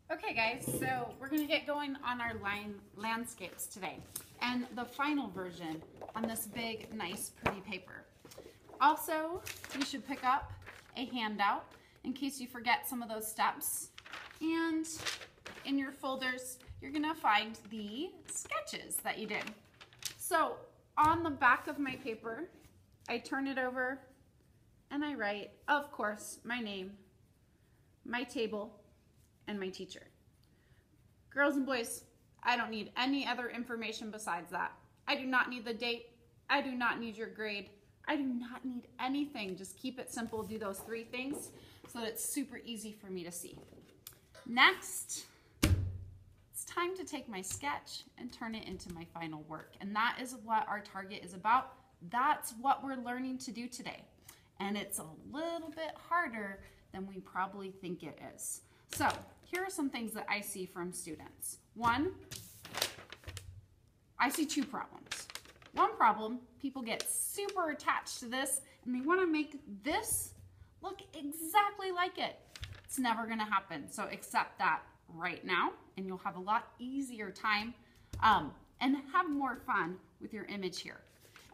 Okay guys, so we're gonna get going on our landscapes today and the final version on this big, nice, pretty paper. Also, you should pick up a handout in case you forget some of those steps. And in your folders, you're gonna find the sketches that you did. So on the back of my paper, I turn it over and I write, of course, my name, my table, and my teacher. Girls and boys, I don't need any other information besides that. I do not need the date. I do not need your grade. I do not need anything. Just keep it simple. Do those 3 things so that it's super easy for me to see. Next, it's time to take my sketch and turn it into my final work. And that is what our target is about. That's what we're learning to do today. And it's a little bit harder than we probably think it is. So here are some things that I see from students. 1, I see 2 problems. 1 problem, people get super attached to this and they want to make this look exactly like it. It's never going to happen. So accept that right now and you'll have a lot easier time and have more fun with your image here.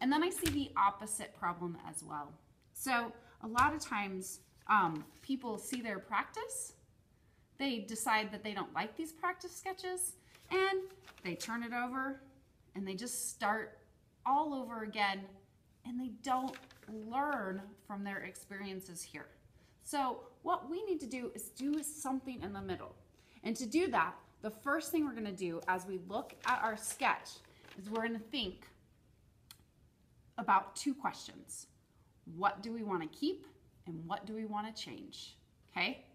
And then I see the opposite problem as well. So a lot of times people see their practice, they decide that they don't like these practice sketches, and they turn it over and they just start all over again, and they don't learn from their experiences here. So what we need to do is do something in the middle. And to do that, the first thing we're gonna do as we look at our sketch is we're gonna think about 2 questions. What do we wanna keep and what do we wanna change, okay?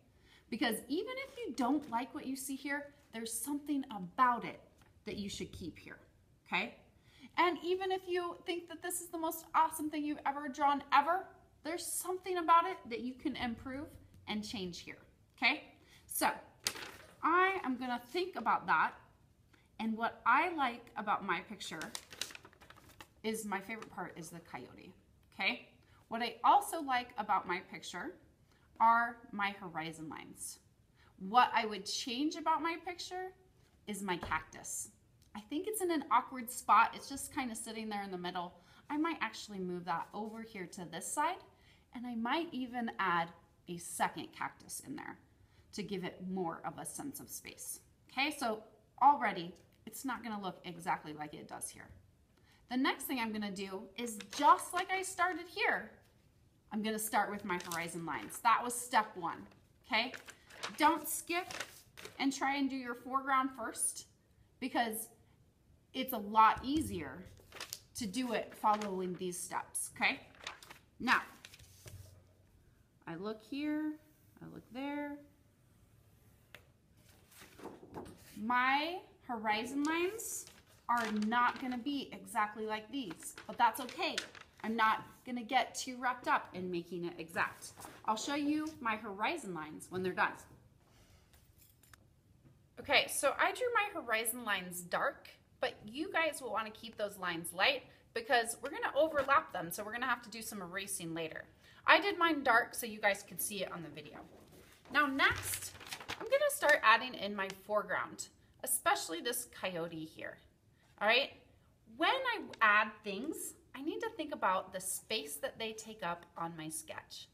Because even if you don't like what you see here, there's something about it that you should keep here, okay? And even if you think that this is the most awesome thing you've ever drawn ever, there's something about it that you can improve and change here, okay? So I am gonna think about that, and what I like about my picture is my favorite part is the coyote, okay? What I also like about my picture are my horizon lines. What I would change about my picture is my cactus. I think it's in an awkward spot. It's just kind of sitting there in the middle. I might actually move that over here to this side, and I might even add a second cactus in there to give it more of a sense of space. Okay, so already it's not gonna look exactly like it does here. The next thing I'm gonna do is just like I started here, I'm gonna start with my horizon lines. That was step 1, okay? Don't skip and try and do your foreground first, because it's a lot easier to do it following these steps, okay? Now, I look here, I look there. My horizon lines are not gonna be exactly like these, but that's okay. I'm not gonna get too wrapped up in making it exact. I'll show you my horizon lines when they're done. Okay, so I drew my horizon lines dark, but you guys will wanna keep those lines light because we're gonna overlap them, so we're gonna have to do some erasing later. I did mine dark so you guys could see it on the video. Now next, I'm gonna start adding in my foreground, especially this coyote here, all right? When I add things, I need to think about the space that they take up on my sketch,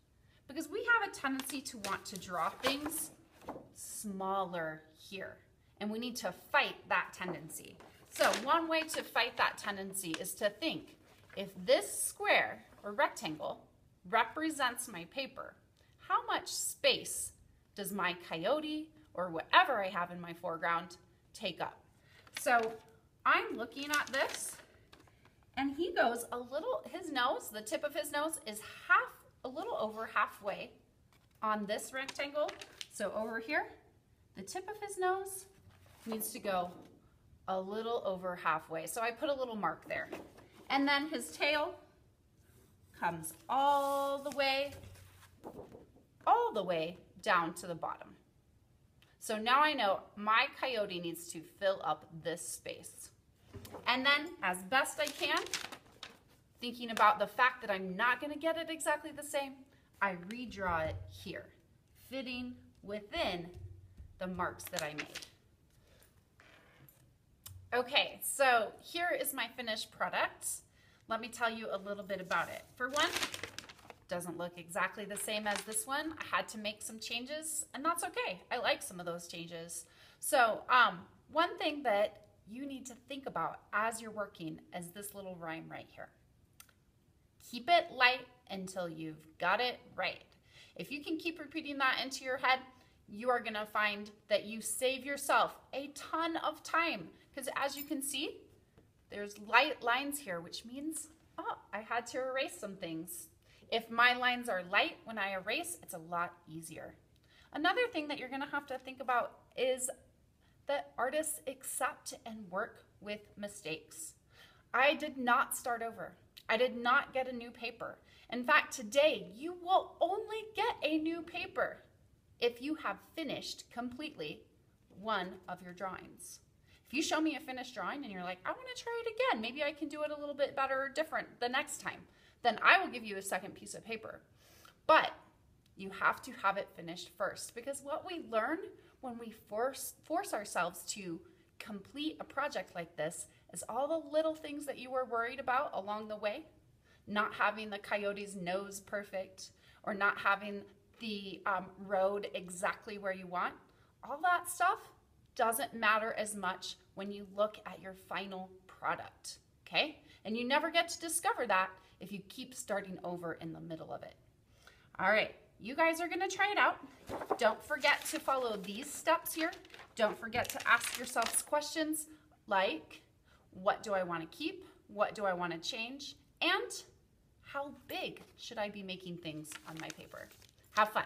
because we have a tendency to want to draw things smaller here, and we need to fight that tendency. So one way to fight that tendency is to think, if this square or rectangle represents my paper, how much space does my coyote or whatever I have in my foreground take up? So I'm looking at this, and he goes a little, his nose, the tip of his nose is a little over halfway on this rectangle. So over here, the tip of his nose needs to go a little over halfway. So I put a little mark there. And then his tail comes all the way down to the bottom. So now I know my coyote needs to fill up this space. And then, as best I can, thinking about the fact that I'm not gonna get it exactly the same, I redraw it here, fitting within the marks that I made. Okay, so here is my finished product. Let me tell you a little bit about it. For one, doesn't look exactly the same as this one. I had to make some changes, and that's okay. I like some of those changes. So one thing that you need to think about as you're working is this little rhyme right here. Keep it light until you've got it right. If you can keep repeating that into your head, you are gonna find that you save yourself a ton of time, because as you can see, there's light lines here, which means, oh, I had to erase some things. If my lines are light when I erase, it's a lot easier. Another thing that you're gonna have to think about is that artists accept and work with mistakes. I did not start over. I did not get a new paper. In fact, today you will only get a new paper if you have finished completely one of your drawings. If you show me a finished drawing and you're like, I want to try it again, maybe I can do it a little bit better or different the next time, then I will give you a second piece of paper. But you have to have it finished first, because what we learn when we force ourselves to complete a project like this is all the little things that you were worried about along the way. Not having the coyote's nose perfect, or not having the road exactly where you want. All that stuff doesn't matter as much when you look at your final product, okay? And you never get to discover that if you keep starting over in the middle of it. All right, you guys are gonna try it out. Don't forget to follow these steps here. Don't forget to ask yourselves questions like, what do I wanna keep? What do I wanna change? And how big should I be making things on my paper? Have fun.